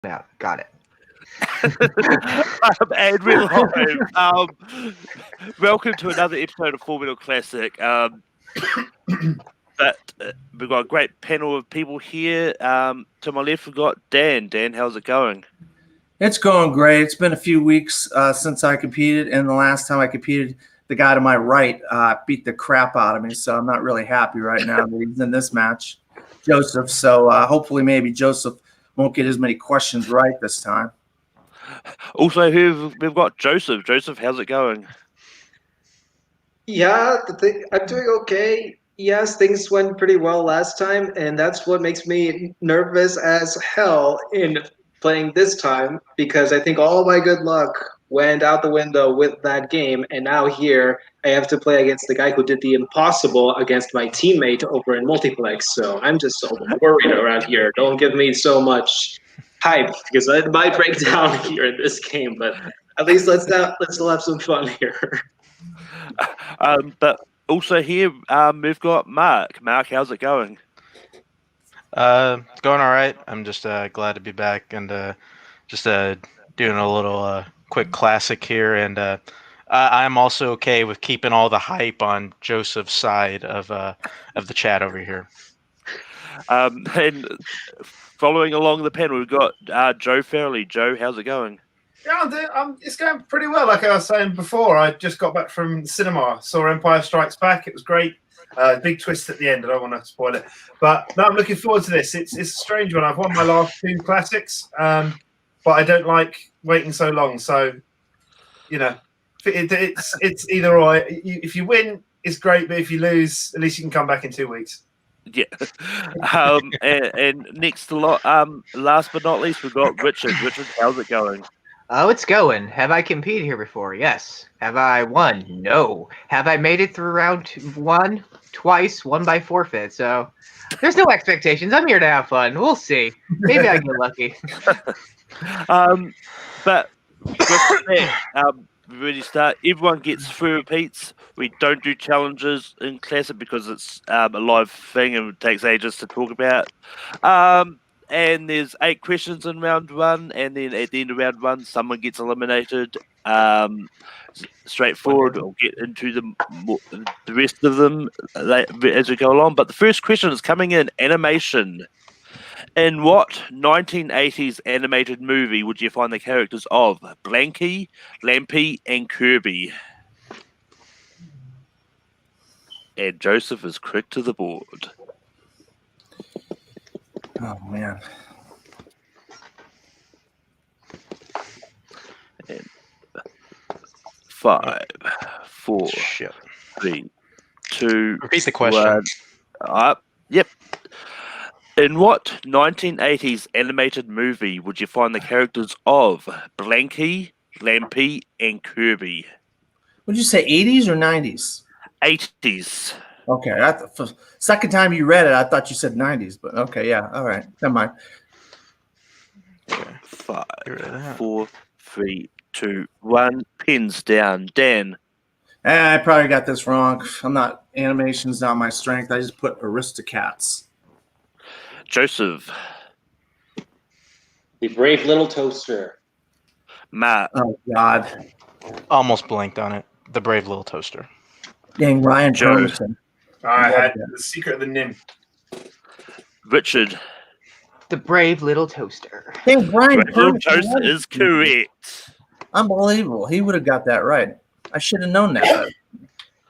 out. Got it. And we're live. Welcome to another episode of Full Metal Classic. But we've got a great panel of people here. To my left, we've got Dan. Dan, how's it going? It's going great. It's been a few weeks since I competed, and the last time I competed, the guy to my right beat the crap out of me, so I'm not really happy right now that he's in this match, Joseph. So hopefully maybe Joseph won't get as many questions right this time. Also, here we've got Joseph. Joseph, how's it going? Yeah, I'm doing okay. Yes, things went pretty well last time, and that's what makes me nervous as hell in playing this time because I think all my good luck went out the window with that game, and now here I have to play against the guy who did the impossible against my teammate over in multiplex. So I'm just so worried around here. Don't give me so much hype because I might break down here in this game, but at least let's still have some fun here. But also here, we've got Mark. Mark, how's it going? Going all right. I'm just glad to be back and just doing a little quick classic here. And I'm also okay with keeping all the hype on Joseph's side of the chat over here. And following along the panel, we've got Joe Fairley. Joe, how's it going? Yeah, it's going pretty well. Like I was saying before, I just got back from the cinema, saw Empire Strikes Back. It was great. Big twist at the end. I don't want to spoil it, but no, I'm looking forward to this. It's a strange one. I've won my last two classics, but I don't like waiting so long. So, you know, it's either or. If you win, it's great, but if you lose, at least you can come back in 2 weeks. Yeah. And next to last but not least, we've got Richard. Richard, how's it going? Oh, it's going. Have I competed here before? Yes. Have I won? No. Have I made it through round one? Twice, one by forfeit. So there's no expectations. I'm here to have fun. We'll see. Maybe I get lucky. But with that, we really start. Everyone gets 3 repeats. We don't do challenges in Classic because it's a live thing and it takes ages to talk about. And there's 8 questions in round 1, and then at the end of round 1, someone gets eliminated. Straightforward. We'll get into the rest of them as we go along. But the first question is coming in animation. In what 1980s animated movie would you find the characters of Blanky, Lampy, and Kirby? And Joseph is quick to the board. Oh man! And 5, 4, 3, 2. Repeat the question. 1. Yep. In what 1980s animated movie would you find the characters of Blanky, Lampy, and Kirby? Would you say 80s or 90s? 80s. Okay, for second time you read it, I thought you said 90s, but okay, yeah, all right, never mind. 5, 4, 3, 2, 1. Pins down. Dan. I probably got this wrong. Animation's not my strength. I just put Aristocats. Joseph. The Brave Little Toaster. Matt. Oh God. Almost blanked on it. The Brave Little Toaster. Dang, Ryan Joe. Johnson. I had The Secret of the Nymph. Richard. The Brave Little Toaster. Dang, Ryan Little Toaster is correct. Unbelievable. He would have got that right. I should have known that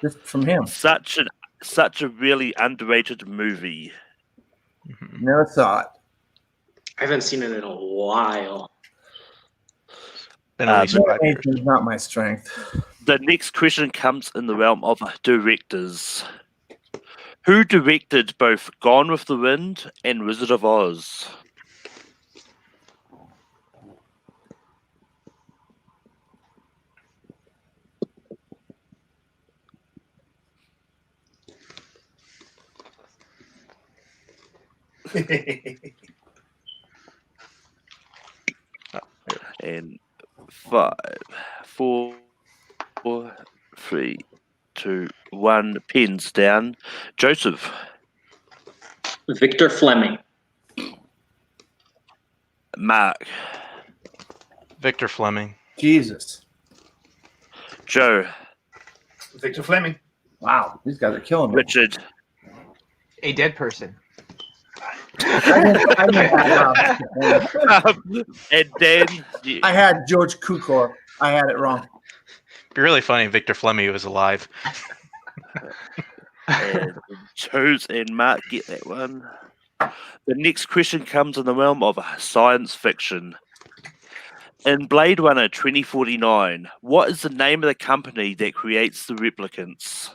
just from him. Such a really underrated movie. Never thought. I haven't seen it in a while. Been at least 5 years. Animation is not my strength. The next question comes in the realm of directors. Who directed both Gone with the Wind and Wizard of Oz? And 5, 4, 3, 2, 1. Pins down. Joseph. Victor Fleming. Mark, Victor Fleming. Jesus. Joe, Victor Fleming. Wow, these guys are killing me. Richard, A dead person. I didn't have, and Dan. I had George Cukor. I had it wrong. It'd be really funny if Victor Fleming was alive. And Joe's and Mark get that one. The next question comes in the realm of science fiction. In Blade Runner 2049, what is the name of the company that creates the replicants?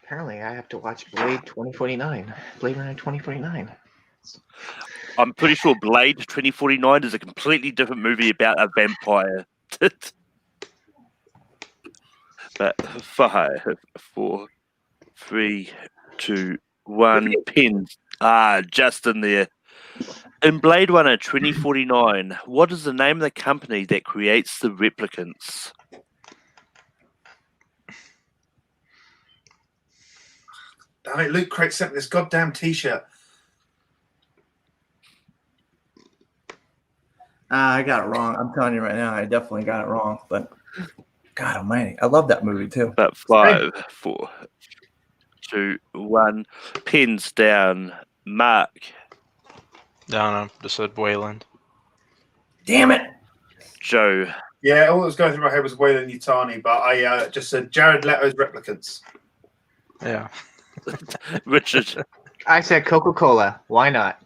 Apparently, I have to watch Blade 2049. Blade Runner 2049. I'm pretty sure Blade 2049 is a completely different movie about a vampire. But 5, 4, 3, 2, 1, pins. Justin there. In Blade Runner 2049, what is the name of the company that creates the replicants? Damn it, Luke Craig sent me this goddamn t-shirt. I got it wrong. I'm telling you right now, I definitely got it wrong. But God Almighty, I love that movie too. But 5, 4, 2, 1, pins down. Mark, No, just said Wayland. Damn it! Joe, Yeah, all that was going through my head was Wayland Yutani, but I just said Jared Leto's Replicants. Yeah. Richard, I said Coca-Cola. Why not?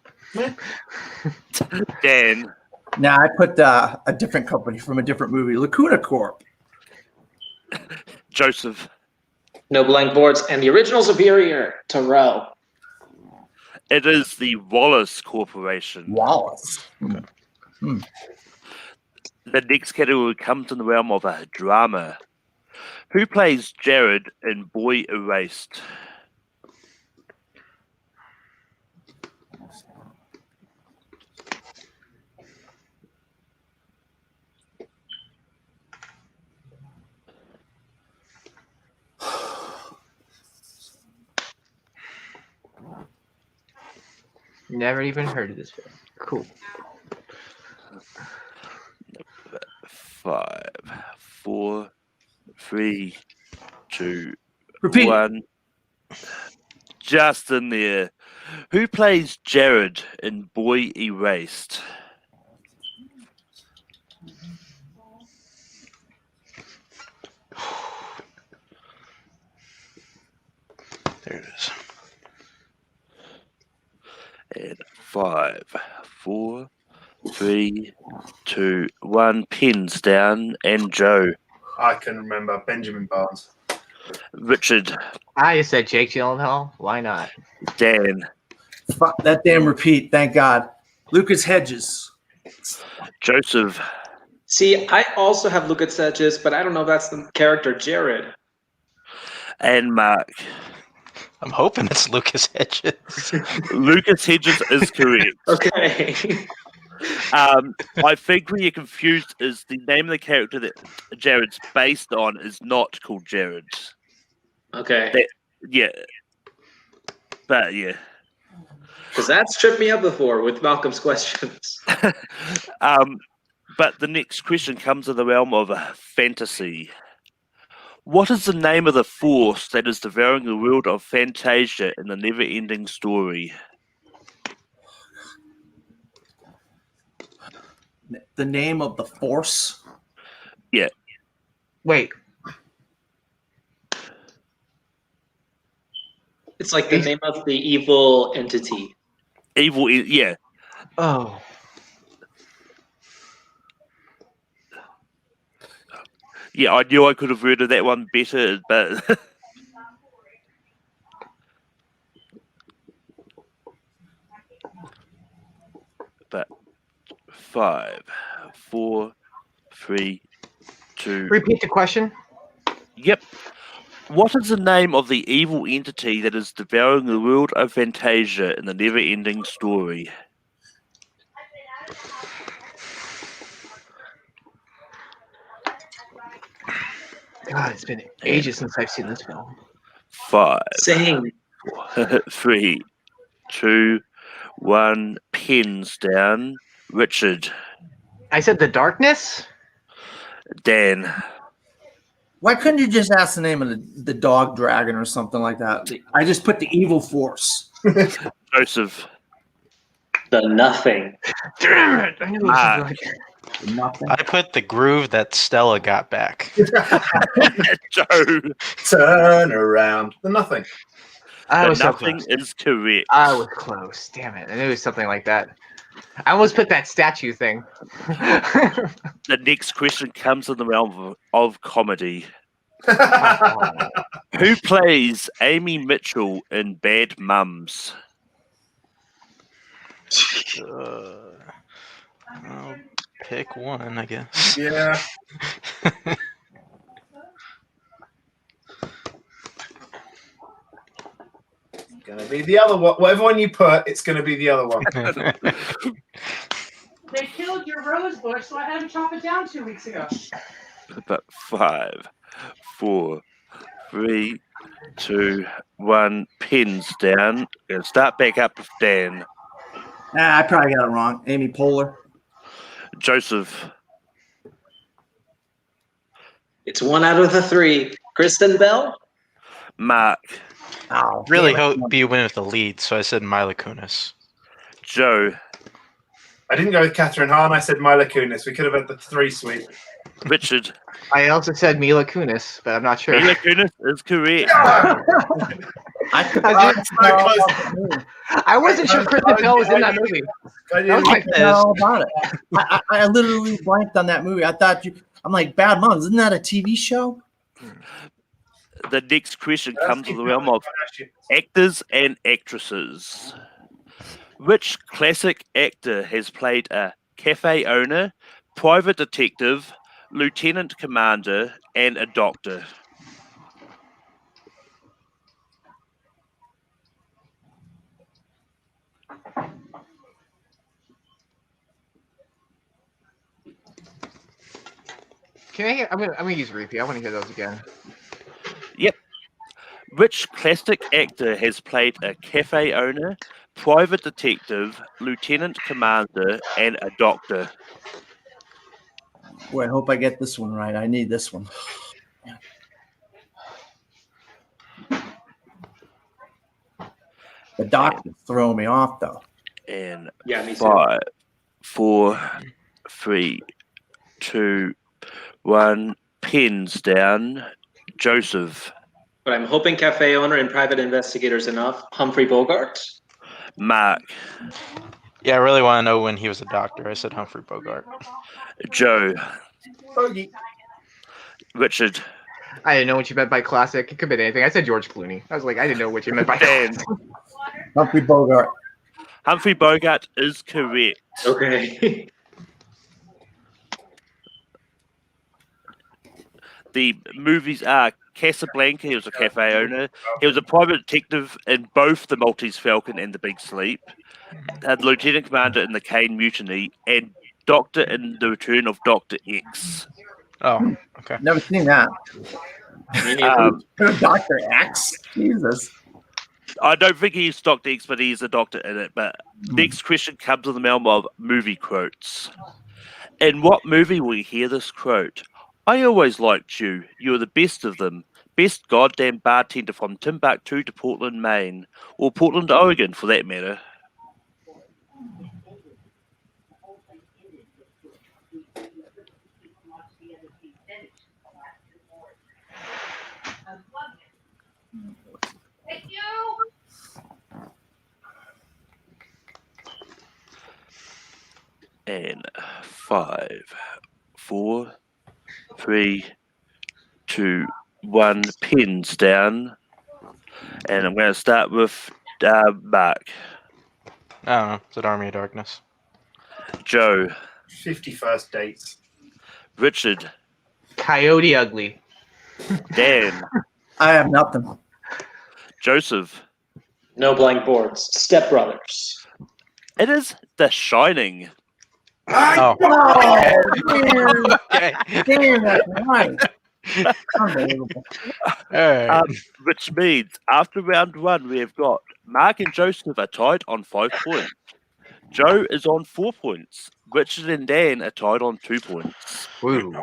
Dan, Now I put a different company from a different movie, Lacuna Corp. Joseph. No blank boards. And the original superior, Terrell. It is the Wallace Corporation. Wallace. The next category comes in the realm of a drama. Who plays Jared in Boy Erased? Never even heard of this film. Cool. 5, 4, 3, 2, Repeat. 1. Justin there. Who plays Jared in Boy Erased? There it is. And 5, 4, 3, 2, 1. Pins down. And Joe. I can remember Benjamin Barnes. Richard. I just said Jake Gyllenhaal. Why not? Dan. Fuck that damn repeat. Thank God. Lucas Hedges. Joseph. See, I also have Lucas Hedges, but I don't know if that's the character Jared. And Mark. I'm hoping it's Lucas Hedges. Lucas Hedges is correct. Okay. I think where you're confused is the name of the character that Jared's based on is not called Jared. Okay. Yeah. But yeah. Because that's tripped me up before with Malcolm's questions. But the next question comes in the realm of fantasy. What is the name of the force that is devouring the world of Fantasia in the never-ending story? The name of the force. Wait. It's like the name of the evil entity. Evil, yeah. Oh. Yeah, I knew I could have worded that one better, but... but 5, 4, 3, 2... Repeat the question. Yep. What is the name of the evil entity that is devouring the world of Fantasia in the never-ending story? God, it's been ages since I've seen this film. 5, Same. 3, 2, 1. Pins down. Richard. I said The Darkness? Dan. Why couldn't you just ask the name of the dog dragon or something like that? I just put the evil force. Joseph. The Nothing. Damn it! I knew it was Ah. something like that. Nothing. I put the groove that Stella got back. Joe. Turn around. The Nothing. I The was so Nothing close. is correct. I was close. Damn it! I knew it was something like that. I almost put that statue thing. The next question comes in the realm of comedy. Who plays Amy Mitchell in Bad Mums? I'll pick one, I guess. Yeah. Gonna be the other one. Whatever one you put, it's gonna be the other one. They killed your rose bush, so I had to chop it down 2 weeks ago. But 5, 4, 3, 2, 1. Pins down. Gonna start back up with Dan. I probably got it wrong. Amy Poehler. Joseph. It's 1 out of the 3. Kristen Bell. Mark. Oh, Really damn it. hope you win with the lead, so I said Mila Kunis. Joe. I didn't go with Catherine Hahn. I said Mila Kunis. We could have had the 3 sweep. Richard. I also said Mila Kunis, but I'm not sure. Mila Kunis is correct. I wasn't sure Kristen Bell was in that movie. I That was didn't- my All about it. I literally blanked on that movie. I thought I'm like, Bad Moms. Isn't that a TV show? The next question Let's comes keep to the realm of going. actors and actresses. Which classic actor has played a cafe owner, private detective, lieutenant commander, and a doctor? I'm gonna use repeat. I want to hear those again. Which classic actor has played a cafe owner, private detective, lieutenant commander, and a doctor? Boy, I hope I get this one right. I need this one. The doctor's throwing me off, though. And Yeah, me too. 5, 4, 3, 2, 1. Pins down. Joseph. But I'm hoping cafe owner and private investigators enough. Humphrey Bogart. Mark. Yeah, I really want to know when he was a doctor. I said Humphrey Bogart. Joe. Bogey. Richard. I didn't know what you meant by classic. It could be anything. I said George Clooney. I was like, I didn't know what you meant by Dan. that. Humphrey Bogart. Humphrey Bogart is correct. Okay. The movies are Casablanca, he was a cafe owner. He was a private detective in both The Maltese Falcon and The Big Sleep. Lieutenant Commander in The Kane Mutiny, and Doctor in The Return of Dr. X. Oh, okay. Never seen that. Dr. X? Jesus. I don't think he's Dr. X, but he's a doctor in it. But next question comes in the realm of movie quotes. In what movie will you hear this quote? I always liked you. You were the best of them. Best goddamn bartender from Timbuktu to Portland, Maine. Or Portland, Oregon, for that matter. And 5, 4, 3, 2, 1. Pins down. And I'm going to start with Mark. I don't know. Is it Army of Darkness? Joe. 51st dates. Richard. Coyote Ugly. Dan. I have nothing. Joseph. No blank boards. Step Brothers. It is The Shining. Oh, Okay. okay. Damn, that's right. Unbelievable. All right. Which means after round one, we have got Mark and Joseph are tied on 5 points. Joe is on 4 points. Richard and Dan are tied on 2 points. Woo.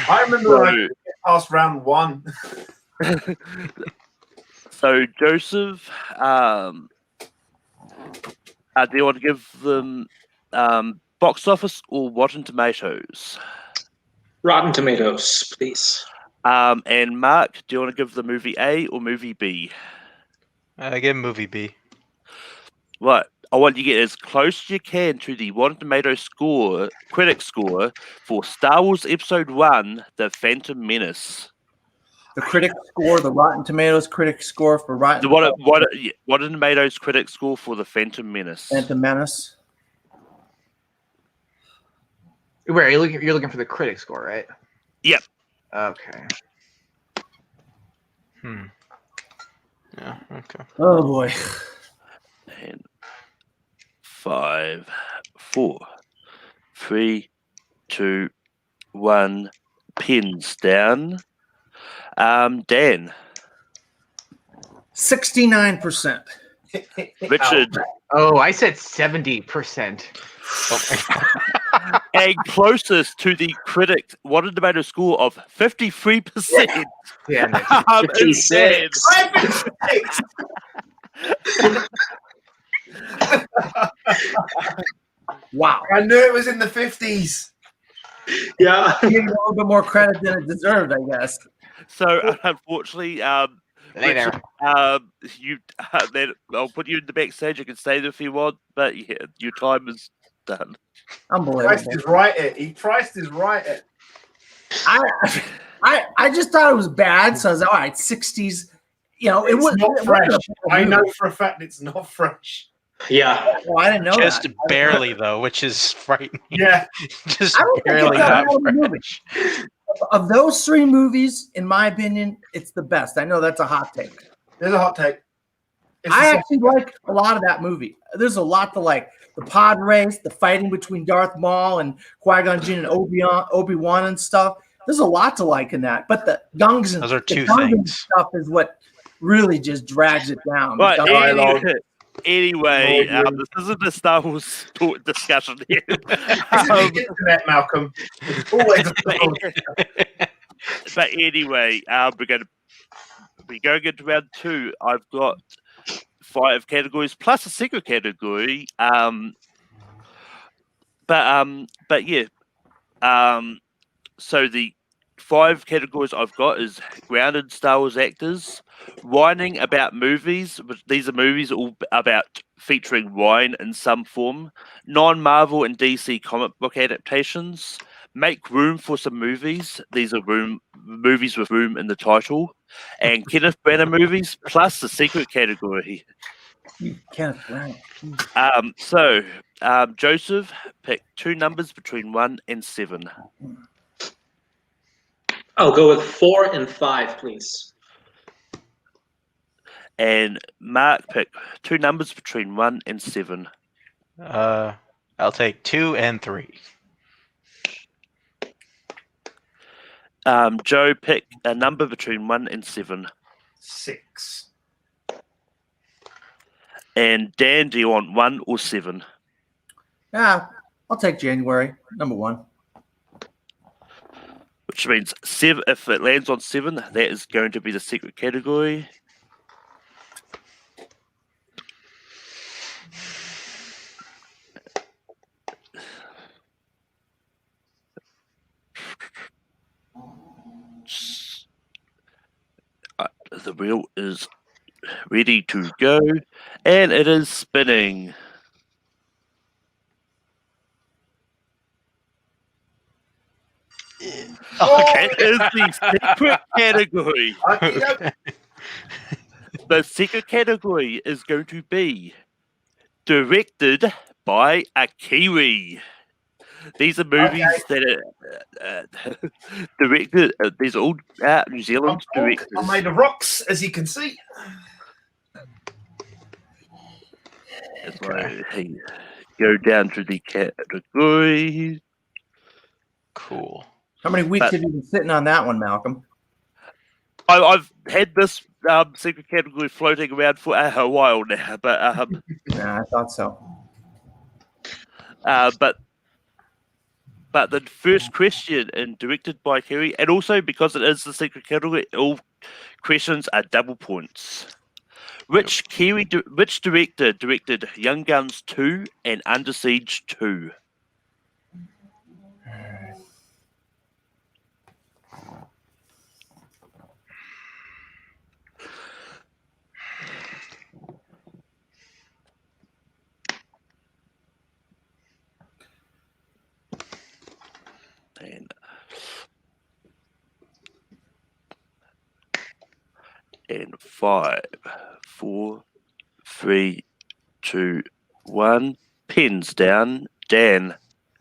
I remember when I get past round one. So Joseph, do you want to give them box office or Rotten Tomatoes? Rotten Tomatoes, please. And Mark, do you want to give the movie A or movie B? Give movie B. Right. I want you to get as close as you can to the Rotten Tomatoes score, critic score for Star Wars Episode 1, The Phantom Menace. The critic score, the Rotten Tomatoes critic score for Rotten Rotten Tomatoes critic score for The Phantom Menace. Phantom Menace. Where you're looking for the critic score, right? Yep. Okay. Yeah. Okay. Oh boy. And 5, 4, 3, 2, 1. Pins down. Dan. 69%. Richard. Oh, I said 70%. And closest to the critic Rotten Tomatoes score of 53%. Damn it. Is Dan. 56. Wow. I knew it was in the 50s. Yeah. Give it a little bit more credit than it deserved, I guess. So unfortunately, Hey there. you then I'll put you in the backstage. You can stay there if you want, but yeah, your time is done. Unbelievable. Priced is right it. He priced is right it. I just thought it was bad, so I was like, all right, 60s. You know, it It's was not fresh. I know for a fact it's not fresh. Yeah. Well, I didn't know Just that. barely though, which is frightening. Yeah. Just I don't think barely it's that not bad of a movie. fresh. Of those 3 movies, in my opinion, it's the best. I know that's a hot take. There's a hot take. It's I the actually like a lot of that movie. There's a lot to like. The pod race, the fighting between Darth Maul and Qui-Gon Jinn and Obi-Wan and stuff. There's a lot to like in that. But the Gungan, Those are the two Gungan things. stuff is what really just drags it down. But The Gungan- anyway, Oh, this isn't a Star Wars discussion here. This is the internet, Malcolm. It's always a But anyway, we're going into round 2. I've got 5 categories plus a secret category. But yeah. So the 5 categories I've got is grounded Star Wars actors, whining about movies. These are movies all about featuring wine in some form. Non-Marvel and DC comic book adaptations. Make room for some movies. These are movies with room in the title. And Kenneth Branagh movies, plus the secret category. Kenneth Branagh. So, Joseph, pick 2 numbers between 1 and 7. I'll go with 4 and 5, please. And Mark, pick 2 numbers between 1 and 7. I'll take 2 and 3. Joe, pick a number between 1 and 7. 6. And Dan, do you want 1 or 7? Yeah, I'll take January, number 1. Which means 7. If it lands on 7, that is going to be the secret category. The wheel is ready to go, and it is spinning. Okay, it is the secret category. The secret category is going to be directed by a Kiwi. These are movies that are directed. These are all New Zealand directors. I'm made of rocks, as you can see. So, hey, go down to the category. Cool. How many weeks But- have you been sitting on that one, Malcolm? I've had this secret category floating around for a while now, but Nah, I thought so. but the first question, and directed by Kerry, and also because it is the secret category, all questions are double points. Which director directed Young Guns 2 and Under Siege 2? And 5, 4, 3, 2, 1. Pins down. Dan.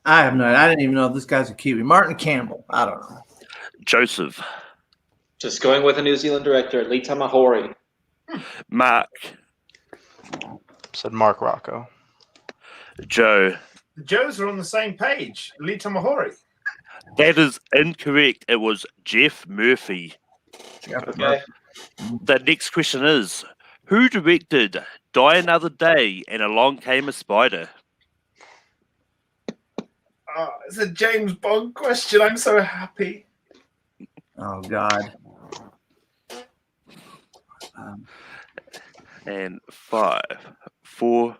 I have no. I didn't even know this guy's a Kiwi. Martin Campbell. I don't know. Joseph. Just going with a New Zealand director, Lee Tamahori. Mark. Said Mark Rocco. Joe. The Joes are on the same page. Lee Tamahori. That is incorrect. It was Jeff Murphy. Okay. The next question is, who directed Die Another Day and Along Came a Spider? It's a James Bond question. I'm so happy. Oh God. And 5, 4,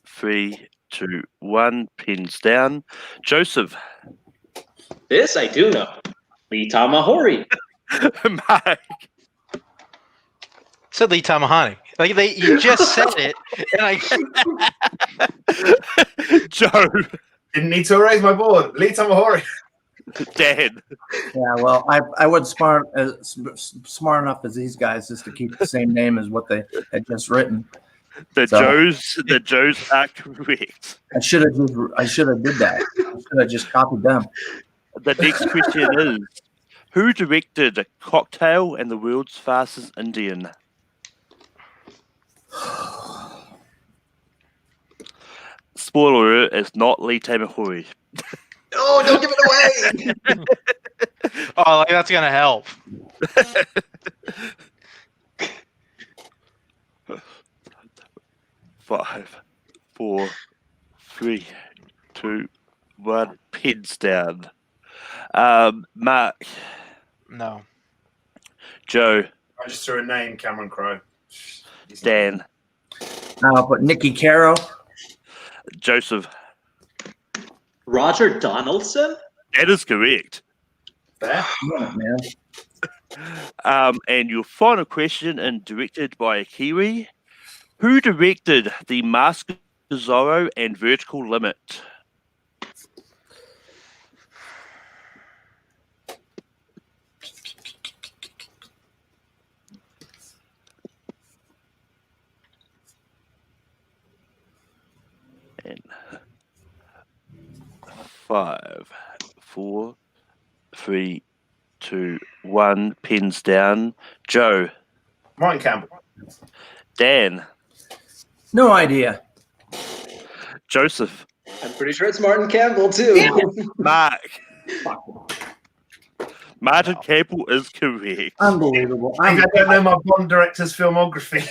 3, 2, 1. Pins down. Joseph. This I do know. Lee Tamahori. Mark. Said Lee Tamahori. Like you just said it, and Joe. Didn't need to erase my board. Lee Tamahori. Dan. Yeah. Well, I wasn't smart enough as these guys just to keep the same name as what they had just written. The So- Joes are correct. I should have did that. I should have just copied them. The next question is, who directed Cocktail and the World's Fastest Indian? Spoiler alert, it's not Lee Tamahori. Oh, don't give it away. oh, like that's gonna help. Five, 4, 3, 2, 1. Pins down. Mark. No. Joe. I just threw a name, Cameron Crowe. Dan. I'll put Nicky Caro. Joseph. Roger Donaldson? That is correct. There. Yeah, man. And your final question, and directed by a Kiwi. Who directed The Mask of Zorro and Vertical Limit? And 5, 4, 3, 2, 1. Pins down. Joe. Martin Campbell. Dan. No idea. Joseph. I'm pretty sure it's Martin Campbell, too. Mark. Martin Campbell is correct. Unbelievable. I don't know my Bond director's filmography.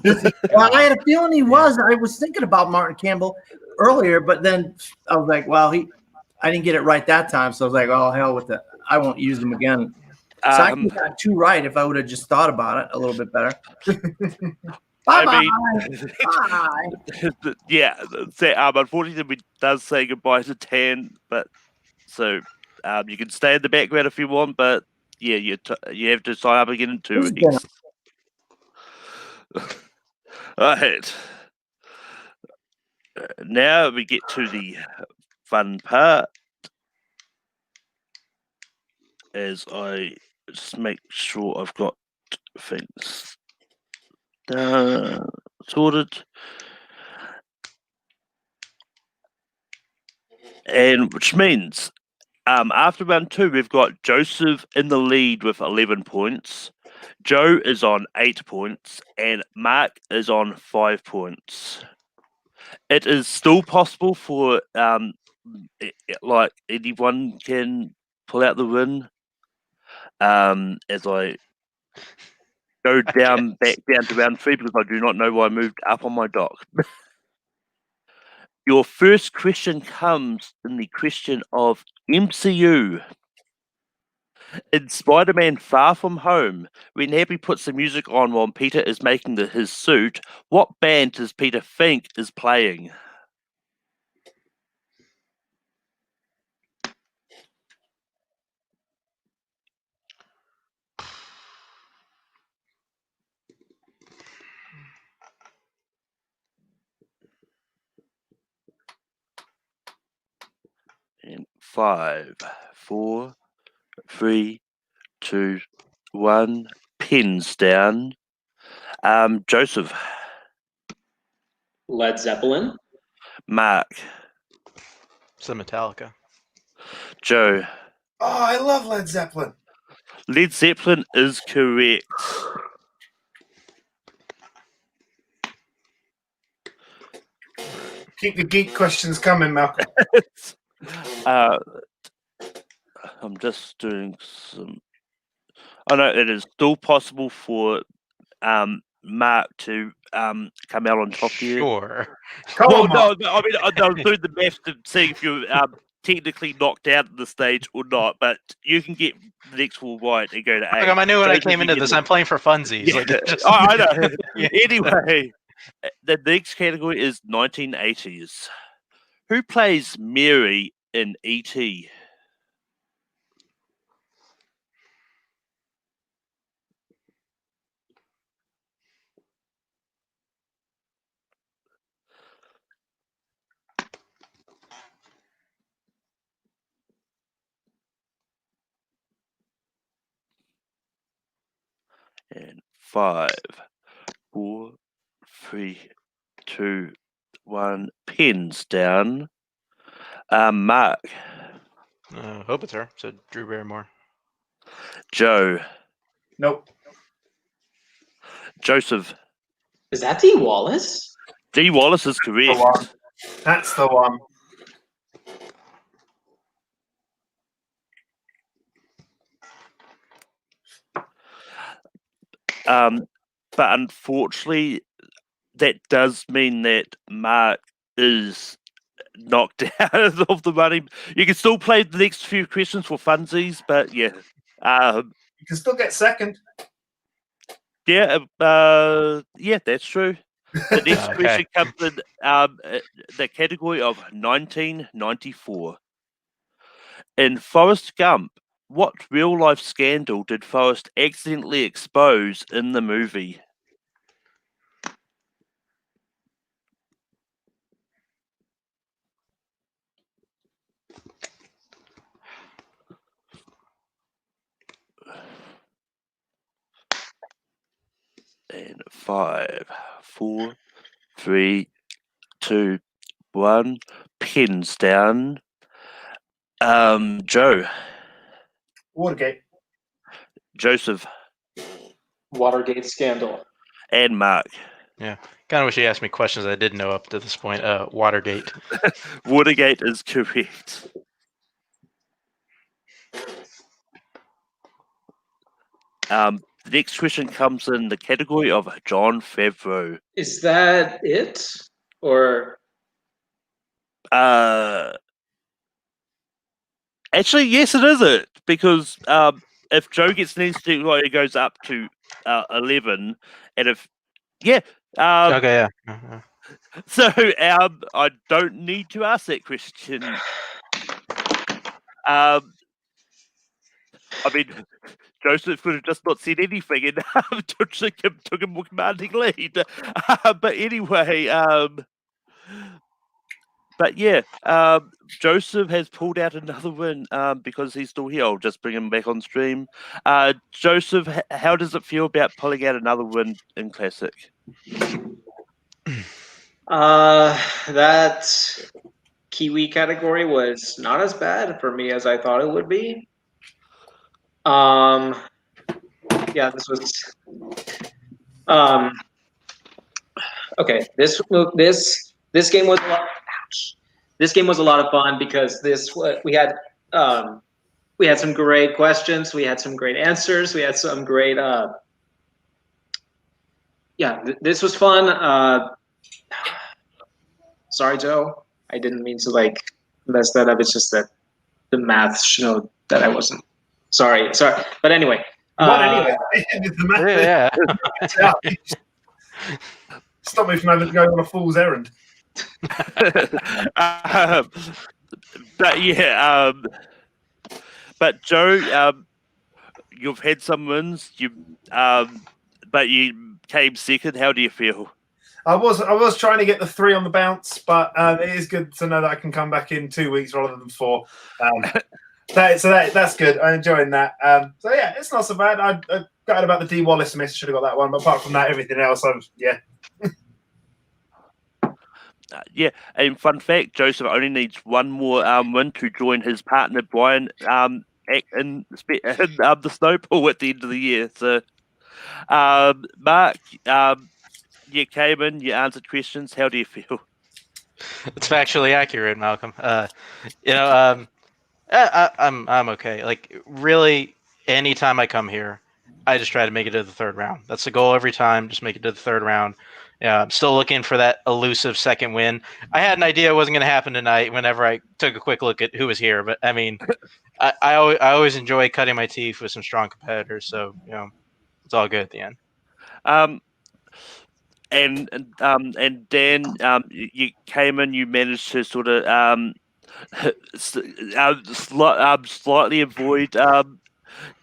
Well, I had a feeling he was. I was thinking about Martin Campbell earlier, but then I was like, well, I didn't get it right that time. So I was like, oh, hell with it. I won't use him again. So I could have got 2 right if I would have just thought about it a little bit better. Bye-bye. Bye. Yeah, unfortunately, we does say goodbye to Tan, but so you can stay in the background if you want, but yeah, you have to sign up again in 2 Who's weeks. All right. Now we get to the fun part, as I just make sure I've got things sorted. And which means after round 2, we've got Joseph in the lead with 11 points. Joe is on 8 points, and Mark is on 5 points. It is still possible for like anyone can pull out the win. As I go back down to round 3 because I do not know why I moved up on my dock. Your first question comes in the question of MCU. In Spider-Man Far From Home, when Happy puts the music on while Peter is making his suit, what band does Peter think is playing? In 5, 4, 3, 2, 1. Pins down. Joseph. Led Zeppelin. Mark. Some Metallica. Joe. Oh, I love Led Zeppelin. Led Zeppelin is correct. Keep the geek questions coming, Malcolm. I'm just doing some. Oh no, it is still possible for Mark to come out on top here. Sure. Well, no, I mean I'm doing the math to see if you're technically knocked out at the stage or not. But you can get the next one right and go to 8. Look, I knew when I Joseph, came you into get this, it. I'm playing for funsies. Yeah. Like, just, I know. Anyway, the next category is 1980s. Who plays Mary in E.T.? And 5, 4, 3, 2, 1. Pins down. Mark. hope it's her. So Drew Barrymore. Joe. Nope. Joseph. Is that Dee Wallace? Dee Wallace is correct. That's the one. But unfortunately, that does mean that Mark is knocked out of the running. You can still play the next few questions for funsies, but yeah. You can still get second. Yeah, that's true. The next Okay. question comes in the category of 1994. In Forrest Gump, what real-life scandal did Forrest accidentally expose in the movie? And 5, 4, 3, 2, 1. Pins down. Joe. Watergate. Joseph. Watergate scandal. And Mark. Kind of wish you asked me questions I didn't know up to this point. Watergate. Watergate is correct. The next question comes in the category of Jon Favreau. Is that it? Or Actually, yes, it is it because if Joe gets needs to, well, it goes up to 11, and if Okay, yeah. Uh-huh. so, I don't need to ask that question. I mean, Joseph could have just not said anything and took a more commanding lead. But anyway, but yeah, Joseph has pulled out another win because he's still here. I'll just bring him back on stream. Joseph, how does it feel about pulling out another win in Classic? that Kiwi category was not as bad for me as I thought it would be. Yeah, this was okay. This This game was a lot. Ouch. This game was a lot of fun because we had some great questions. We had some great answers. We had some great. This was fun. Sorry, Joe. I didn't mean to mess that up. It's just that the math showed that I wasn't. Sorry. But anyway. What anyway? The math- Yeah. Stop me from having to go on a fool's errand. But Joe, you've had some wins. But you came second. How do you feel? I was trying to get the 3 on the bounce, but it is good to know that I can come back in 2 weeks rather than 4. That's good. I'm enjoying that. So yeah, it's not so bad. I got about the D Wallace miss. Should have got that one, but apart from that, everything else, And fun fact, Joseph only needs one more win to join his partner Brian in the Snowball at the end of the year. So, Mark, you came in, you answered questions. How do you feel? It's factually accurate, Malcolm. I'm okay. Like, really, anytime I come here, I just try to make it to the third round. That's the goal every time. Just make it to the third round. Yeah, I'm still looking for that elusive second win. I had an idea it wasn't going to happen tonight whenever I took a quick look at who was here. But I mean, I always enjoy cutting my teeth with some strong competitors. So it's all good at the end. And Dan, you came in. You managed to sort of slightly avoid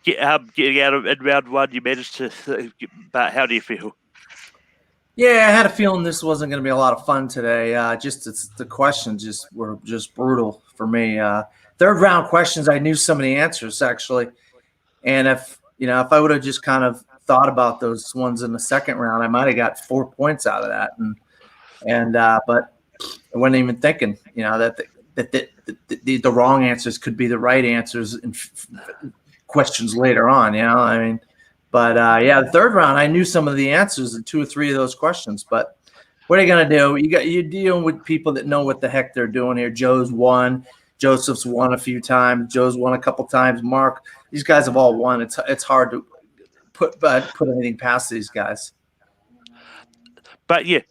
getting out in round 1. You managed to. But how do you feel? Yeah, I had a feeling this wasn't going to be a lot of fun today. The questions were just brutal for me. Third round questions, I knew some of the answers actually, and if I would have just kind of thought about those ones in the second round, I might have got 4 points out of that. But I wasn't even thinking, that the wrong answers could be the right answers in questions later on. I mean. But the third round, I knew some of the answers in 2 or 3 of those questions. But what are you gonna do? You're dealing with people that know what the heck they're doing here. Joe's won, Joseph's won a few times, Joe's won a couple times. Mark, these guys have all won. It's hard to put anything past these guys. But if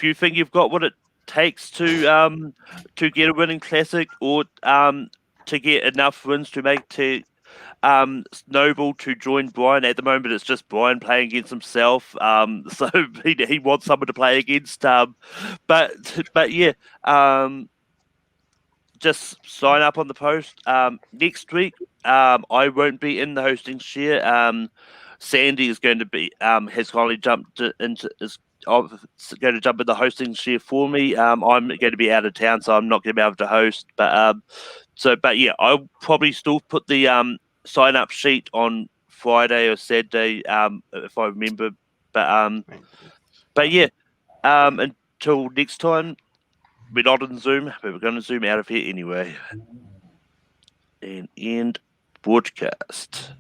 you think you've got what it takes to get a winning classic, or to get enough wins to make to Snowball to join Brian. At the moment, it's just Brian playing against himself. So he wants someone to play against. Just sign up on the post. Next week, I won't be in the hosting share. Sandy is going to be has kindly jumped into going to jump in the hosting share for me. I'm going to be out of town, so I'm not going to be able to host. But I'll probably still put the sign up sheet on Friday or Saturday if I remember. But until next time, we're not on Zoom, but we're going to Zoom out of here anyway. And end broadcast.